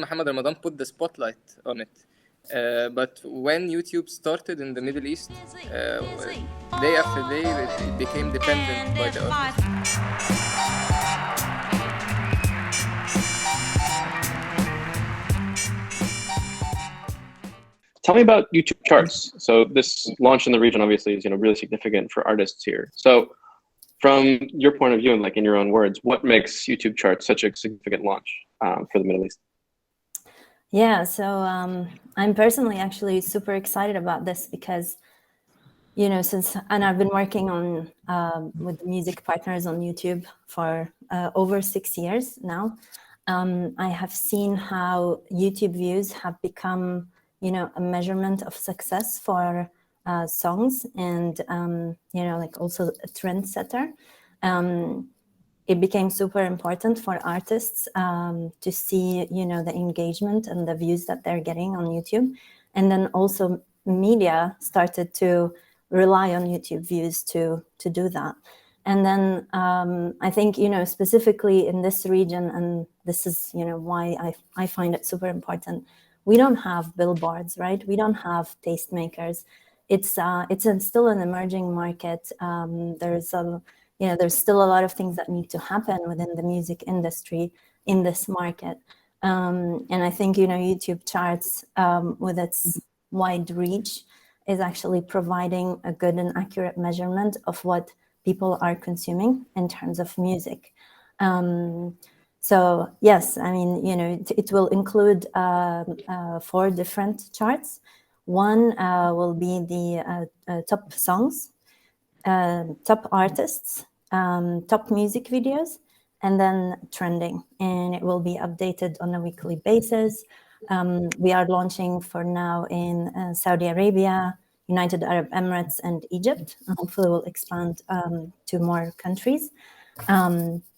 Mohamed Ramadan put the spotlight on it. But when YouTube started in the Middle East, day after day, it became dependent by the artist. Tell me about YouTube charts. So this launch in the region obviously is really significant for artists here. So from your point of view and like in your own words, what makes YouTube charts such a significant launch for the Middle East? Yeah, so I'm personally actually super excited about this because, and I've been working on with music partners on YouTube for over 6 years now. I have seen how YouTube views have become, a measurement of success for songs and, like also a trendsetter. It became super important for artists to see, the engagement and the views that they're getting on YouTube. And then also media started to rely on YouTube views to do that. And then I think, specifically in this region, and this is, why I find it super important, we don't have billboards, right? We don't have tastemakers. It's still an emerging market. There's still a lot of things that need to happen within the music industry in this market. And I think, YouTube charts with its wide reach is actually providing a good and accurate measurement of what people are consuming in terms of music. So yes, I mean, it will include 4 different charts. One will be the top songs, top artists, top music videos, and then trending. And it will be updated on a weekly basis. We are launching for now in Saudi Arabia, United Arab Emirates, and Egypt. Hopefully we'll expand to more countries.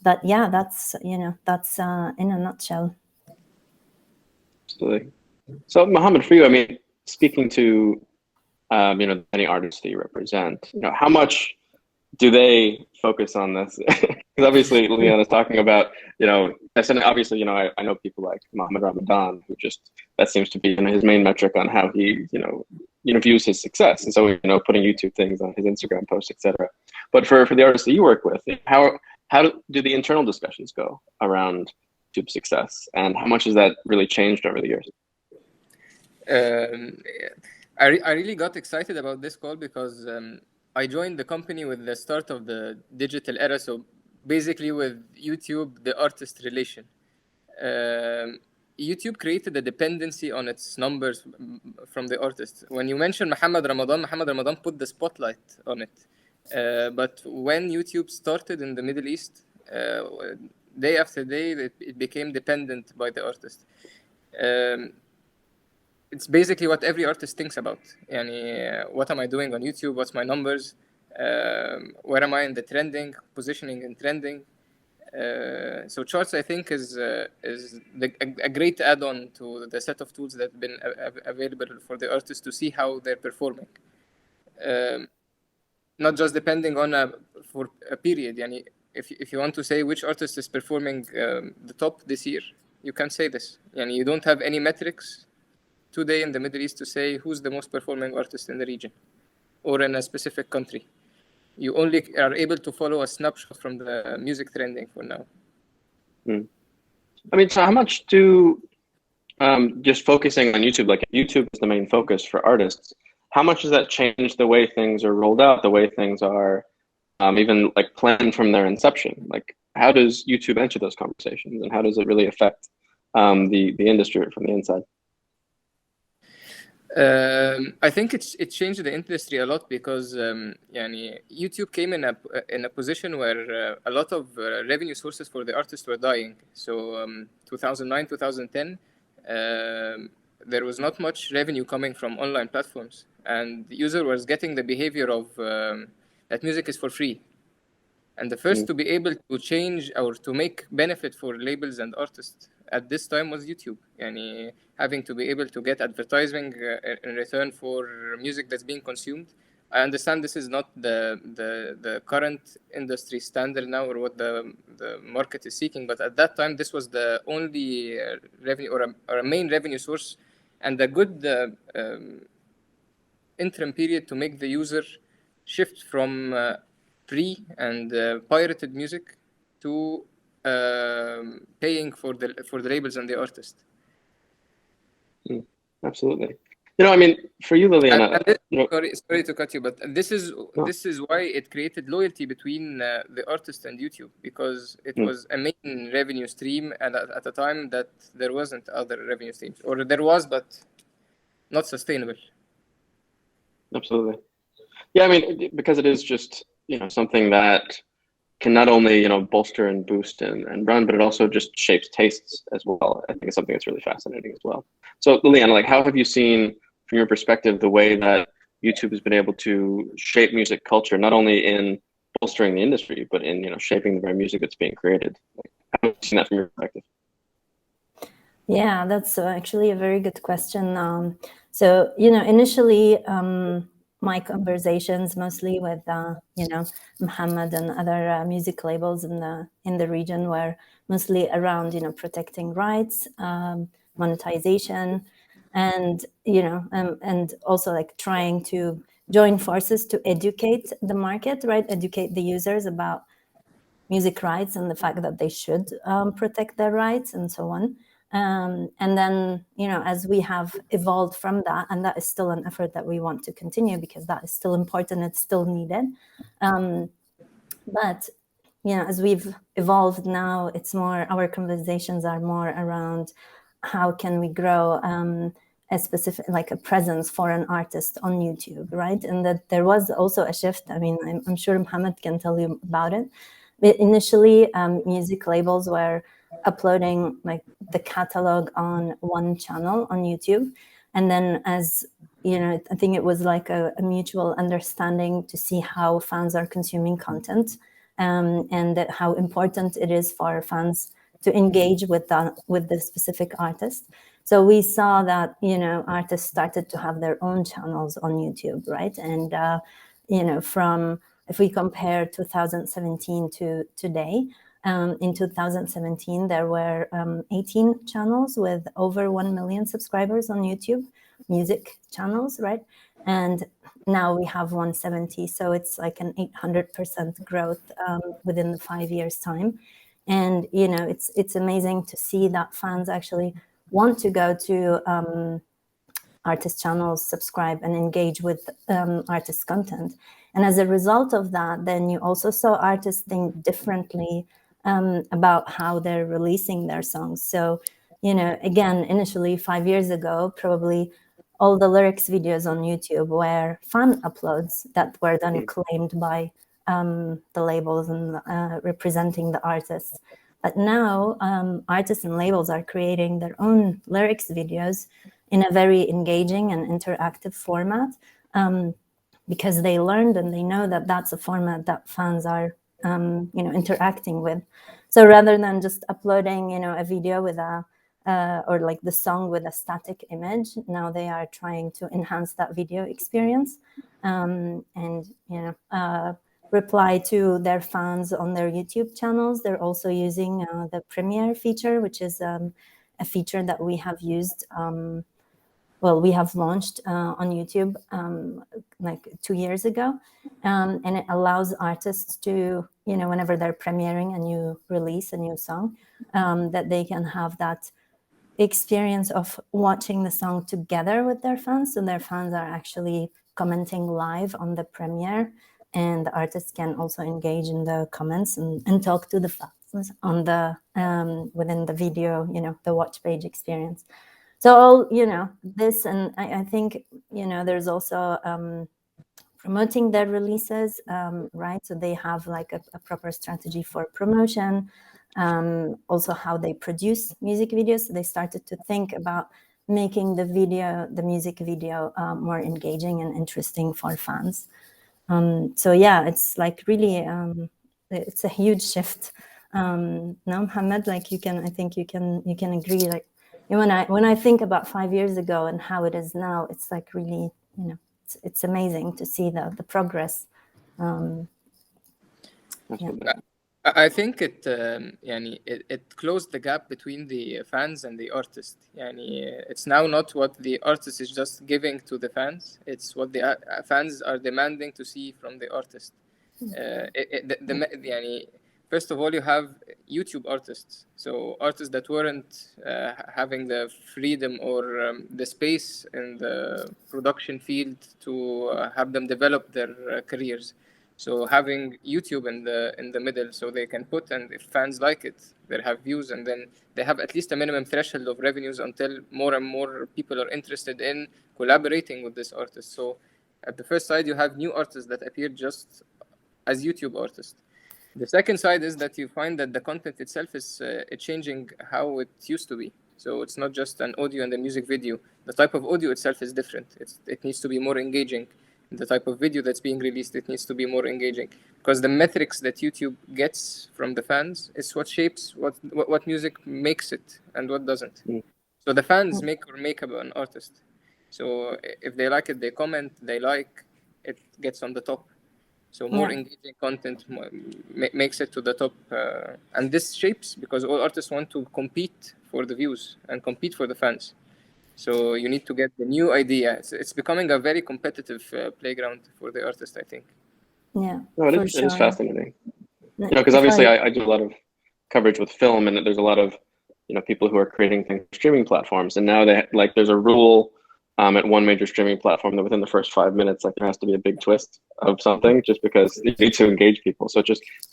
But yeah, that's in a nutshell. Absolutely. So Mohamed, for you, I mean, speaking to many artists that you represent, how much do they focus on this? Because obviously Liliana is talking about, obviously, I know people like Mohamed Ramadan, who that seems to be his main metric on how he, views his success. And so, putting YouTube things on his Instagram posts, etc. But for the artists that you work with, how do the internal discussions go around YouTube success, and how much has that really changed over the years? I really got excited about this call because I joined the company with the start of the digital era. So basically with YouTube, the artist relation. YouTube created a dependency on its numbers from the artist. When you mention Mohamed Ramadan put the spotlight on it. But when YouTube started in the Middle East, day after day, it became dependent by the artist. It's basically what every artist thinks about. What am I doing on YouTube? What's my numbers? Where am I in the trending, positioning in trending? So charts, I think, is a great add-on to the set of tools that have been available for the artists to see how they're performing. Not just depending on for a period. If you want to say which artist is performing the top this year, you can say this. You don't have any metrics today in the Middle East to say who's the most performing artist in the region or in a specific country. You only are able to follow a snapshot from the music trending for now. I mean, so how much do just focusing on YouTube, like YouTube is the main focus for artists, how much does that change the way things are rolled out, the way things are even like planned from their inception? Like, how does YouTube enter those conversations, and how does it really affect the industry from the inside? I think it changed the industry a lot because YouTube came in a position where a lot of revenue sources for the artists were dying. So 2009, 2010, there was not much revenue coming from online platforms, and the user was getting the behavior of that music is for free. And the first to be able to change or to make benefit for labels and artists at this time was YouTube. Having to be able to get advertising in return for music that's being consumed I understand this is not the current industry standard now, or what the market is seeking, but at that time this was the only revenue or a main revenue source, and a good interim period to make the user shift from free and pirated music to paying for the labels and the artist. Absolutely. I mean, for you, Liliana. Sorry to cut you, but this is why it created loyalty between the artist and YouTube, because it was a main revenue stream, and at a time that there wasn't other revenue streams, or there was, but not sustainable. Absolutely. Yeah, I mean, because it is just something that can not only bolster and boost and run, but it also just shapes tastes as well. I think it's something that's really fascinating as well. So Liliana, like, how have you seen, from your perspective, the way that YouTube has been able to shape music culture, not only in bolstering the industry, but in shaping the very music that's being created? Like, how have you seen that from your perspective? Yeah, that's actually a very good question. So initially, my conversations mostly with Mohamed and other music labels in the region were mostly around protecting rights, monetization, and and also like trying to join forces to educate the market, right? Educate the users about music rights and the fact that they should protect their rights and so on. And then, as we have evolved from that, and that is still an effort that we want to continue because that is still important, it's still needed. But, as we've evolved now, it's more, our conversations are more around how can we grow a specific, like a presence for an artist on YouTube, right? And that there was also a shift. I mean, I'm sure Mohamed can tell you about it. Initially, music labels were uploading like the catalog on one channel on YouTube, and then as I think it was like a mutual understanding to see how fans are consuming content, and that how important it is for fans to engage with the specific artist. So we saw that artists started to have their own channels on YouTube, right? And from, if we compare 2017 to today, in 2017, there were 18 channels with over 1 million subscribers on YouTube, music channels, right? And now we have 170. So it's like an 800% growth within the 5 years time. And, it's amazing to see that fans actually want to go to artist channels, subscribe and engage with artist content. And as a result of that, then you also saw artists think differently about how they're releasing their songs. So, again, initially 5 years ago, probably all the lyrics videos on YouTube were fan uploads that were then claimed by the labels and representing the artists. But now artists and labels are creating their own lyrics videos in a very engaging and interactive format, because they learned and they know that that's a format that fans are interacting with. So rather than just uploading a video with a or like the song with a static image, now they are trying to enhance that video experience, and reply to their fans on their YouTube channels. They're also using the Premiere feature, which is a feature that we have used. We have launched on YouTube like 2 years ago, and it allows artists to, whenever they're premiering a new release, a new song, that they can have that experience of watching the song together with their fans. So their fans are actually commenting live on the premiere, and the artists can also engage in the comments and talk to the fans on the within the video, the watch page experience. So all, this, and I think, there's also promoting their releases, right? So they have like a proper strategy for promotion, also how they produce music videos. So they started to think about making the music video more engaging and interesting for fans. So yeah, it's like really, it's a huge shift. Now, Mohamed, like I think you can agree, like, when I think about 5 years ago and how it is now, it's like really, it's amazing to see the progress. I think it closed the gap between the fans and the artist. It's now not what the artist is just giving to the fans, it's what the fans are demanding to see from the artist. First of all, you have YouTube artists, so artists that weren't having the freedom or the space in the production field to have them develop their careers. So having YouTube in the middle, so they can put, and if fans like it, they'll have views, and then they have at least a minimum threshold of revenues until more and more people are interested in collaborating with this artist. So at the first side, you have new artists that appear just as YouTube artists. The second side is that you find that the content itself is changing how it used to be. So it's not just an audio and a music video. The type of audio itself is different. It needs to be more engaging. The type of video that's being released, it needs to be more engaging, because the metrics that YouTube gets from the fans is what shapes what music makes it and what doesn't. So the fans make or make up an artist. So if they like it, they comment, they like, it gets on the top. So more engaging content makes it to the top. And this shapes, because all artists want to compete for the views and compete for the fans. So you need to get the new idea. It's becoming a very competitive playground for the artist, I think. Yeah, no, it is fascinating. Because obviously I do a lot of coverage with film, and there's a lot of people who are creating things for streaming platforms, and now there's a rule at one major streaming platform that within the first 5 minutes, there has to be a big twist of something, just because you need to engage people. So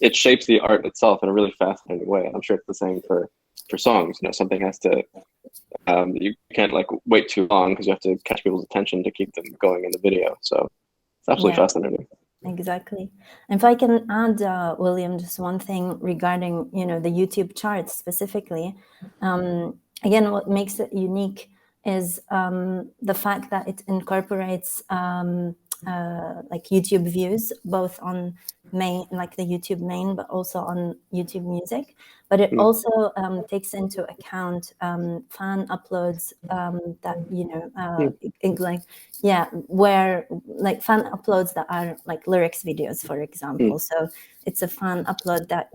it shapes the art itself in a really fascinating way. I'm sure it's the same for songs. Something has to. You can't wait too long, because you have to catch people's attention to keep them going in the video. So it's absolutely fascinating. Exactly. If I can add, William, just one thing regarding the YouTube charts specifically. Again, what makes it unique is the fact that it incorporates YouTube views, both on the YouTube main, but also on YouTube Music. But it also takes into account fan uploads that where fan uploads that are lyrics videos, for example. So it's a fan upload that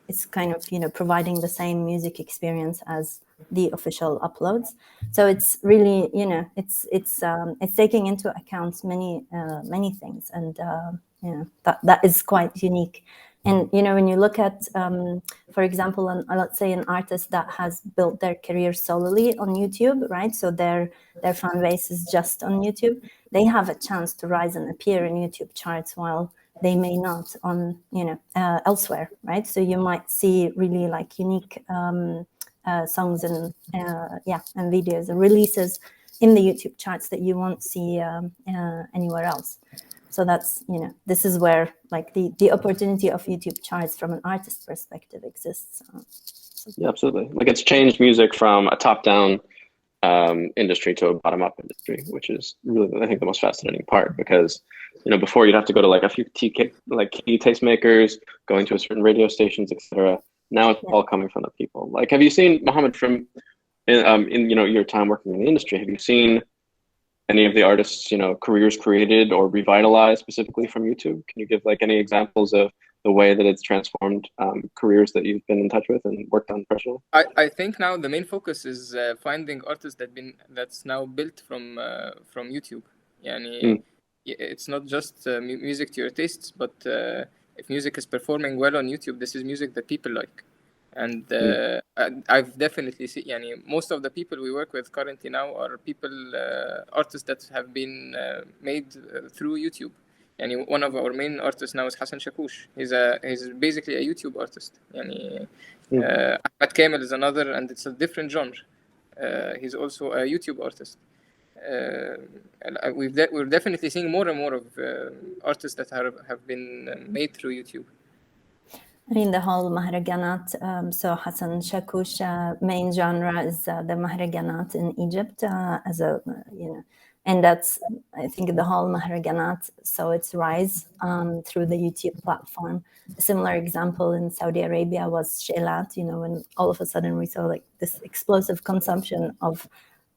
is kind of providing the same music experience as the official uploads. So it's really it's taking into account many things, and that is quite unique. And when you look at for example, let's say an artist that has built their career solely on YouTube, right? So their fan base is just on YouTube. They have a chance to rise and appear in YouTube charts, while they may not on elsewhere, right? So you might see really unique songs and videos and releases in the YouTube charts that you won't see anywhere else. So that's this is where the opportunity of YouTube charts from an artist perspective exists. Yeah, absolutely. It's changed music from a top-down industry to a bottom-up industry, which is really, I think, the most fascinating part, because before you'd have to go to a few key tastemakers, going to a certain radio stations, etc. Now it's all coming from the people. Have you seen, Mohamed, from in your time working in the industry, have you seen any of the artists careers created or revitalized specifically from YouTube? Can you give any examples of the way that it's transformed careers that you've been in touch with and worked on personally? I think now the main focus is finding artists that's now built from YouTube. It's not just music to your tastes, but if music is performing well on YouTube, this is music that people like. And I've definitely seen, most of the people we work with currently now are artists that have been made through YouTube. One of our main artists now is Hassan Shakoush. He's basically a YouTube artist. Ahmed Kamel is another, and it's a different genre. He's also a YouTube artist. We're definitely seeing more and more of artists that have been made through YouTube. I mean, the whole mahraganat, so Hassan Shakoush main genre is the mahraganat in Egypt as a, and that's, I think, the whole mahraganat, so its rise through the YouTube platform. A similar example in Saudi Arabia was Shailat, when all of a sudden we saw this explosive consumption of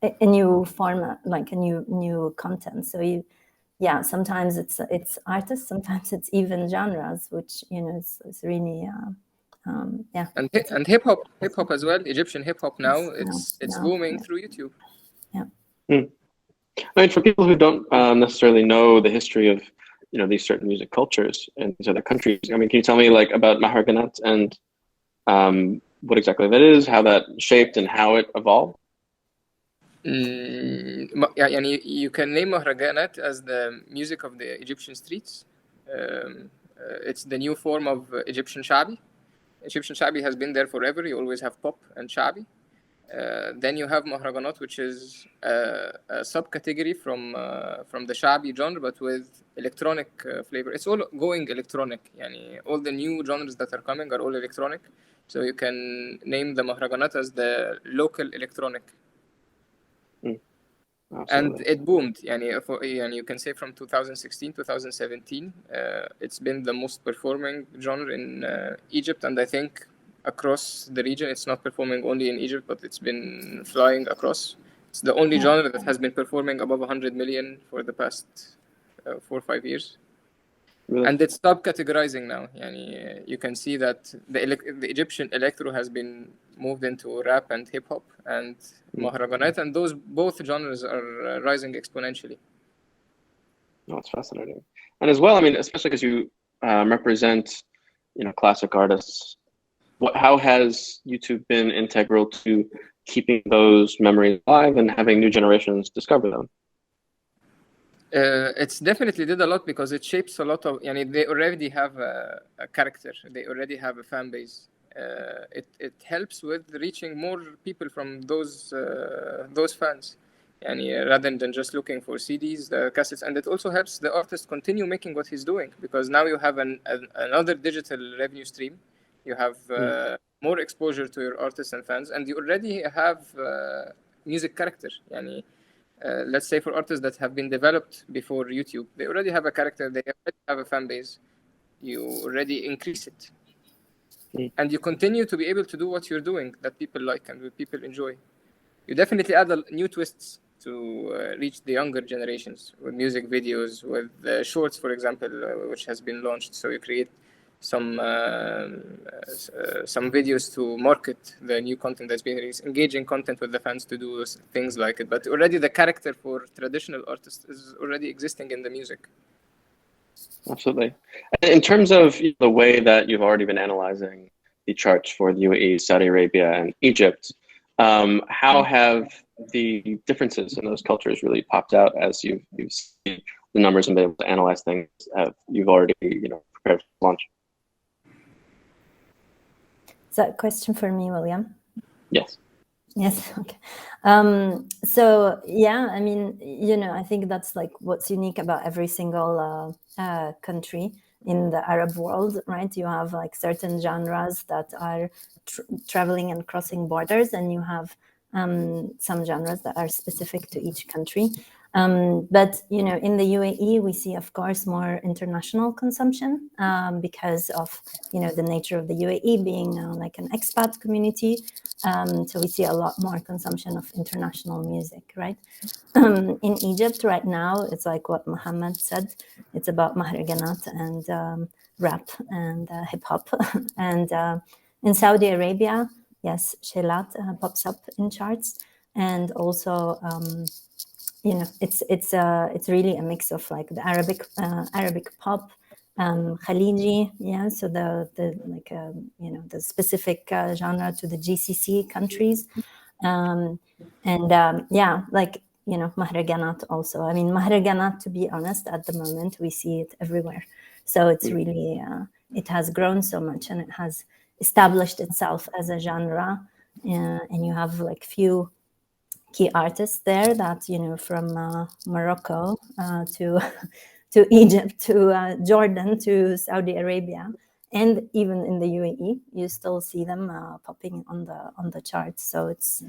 a new format, a new content. So yeah, sometimes it's artists, sometimes it's even genres, which it's really yeah. And hip hop as well. Egyptian hip hop now, it's booming yeah. through YouTube. Yeah. I mean, for people who don't necessarily know the history of these certain music cultures in these other countries, I mean, can you tell me like about Maharganat and what exactly that is, how that shaped and how it evolved? يعني you can name Mahraganat as the music of the Egyptian streets. It's the new form of Egyptian Shabi. Egyptian Shabi has been there forever. You always have pop and Shabi. Then you have Mahraganat, which is a subcategory from the Shabi genre, but with electronic flavor. It's all going electronic. Yani all the new genres that are coming are all electronic. So you can name the Mahraganat as the local electronic. And it boomed. Yani you can say from 2016, 2017, it's been the most performing genre in Egypt, and I think across the region. It's not performing only in Egypt, but it's been flying across. It's the only genre that has been performing above 100 million for the past 4 or 5 years. Really? And it's subcategorizing now. Yani, you can see that the Egyptian electro has been moved into rap and hip hop and Mahraganat, and those both genres are rising exponentially. Oh, it's fascinating. And as well, I mean, especially because you represent, classic artists. How has YouTube been integral to keeping those memories alive and having new generations discover them? It's definitely did a lot because it shapes a lot of. They already have a character. They already have a fan base. It helps with reaching more people from those fans. Rather than just looking for CDs, the cassettes, and it also helps the artist continue making what he's doing because now you have another digital revenue stream. You have more exposure to your artists and fans, and you already have music character. Let's say for artists that have been developed before YouTube, they already have a character, they already have a fan base. You already increase it. And you continue to be able to do what you're doing that people like and people enjoy. You definitely add new twists to reach the younger generations with music videos, with shorts, for example, which has been launched. So you create some videos to market the new content that's being released, engaging content with the fans to do things like it. But already the character for traditional artists is already existing in the music. Absolutely. In terms of the way that you've already been analyzing the charts for the UAE, Saudi Arabia, and Egypt, how have the differences in those cultures really popped out as you've seen the numbers and been able to analyze things you've already prepared for launch? Is that a question for me, William? Yes. Yes. Okay. So yeah, I mean, I think that's like what's unique about every single country in the Arab world, right? You have like certain genres that are traveling and crossing borders, and you have some genres that are specific to each country. But in the UAE, we see, of course, more international consumption because of the nature of the UAE being like an expat community. So we see a lot more consumption of international music, right? In Egypt right now, it's like what Mohamed said. It's about Mahraganat and rap and hip hop. And in Saudi Arabia, yes, Shelat pops up in charts, and also. It's really a mix of like the Arabic pop, Khaliji, yeah. So the specific genre to the GCC countries, Mahraganat also. I mean, Mahraganat, to be honest, at the moment we see it everywhere. So it's really it has grown so much and it has established itself as a genre, and you have like few key artists there that from Morocco to Egypt to Jordan to Saudi Arabia, and even in the UAE, you still see them popping on the charts. So it's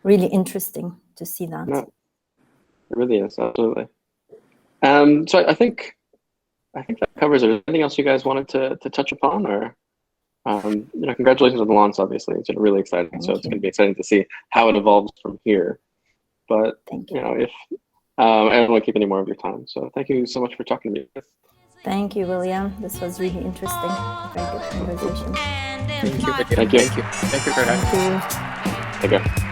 really interesting to see that. No, it really is, absolutely. So I think that covers it. Anything else you guys wanted to touch upon, or? Congratulations on the launch, obviously. It's really exciting. It's going to be exciting to see how it evolves from here. But, I don't want to keep any more of your time. So thank you so much for talking to me. Thank you, William. This was really interesting. Very good conversation. Thank you. Thank you. Thank you. Thank you for having me. Thank you. Take care.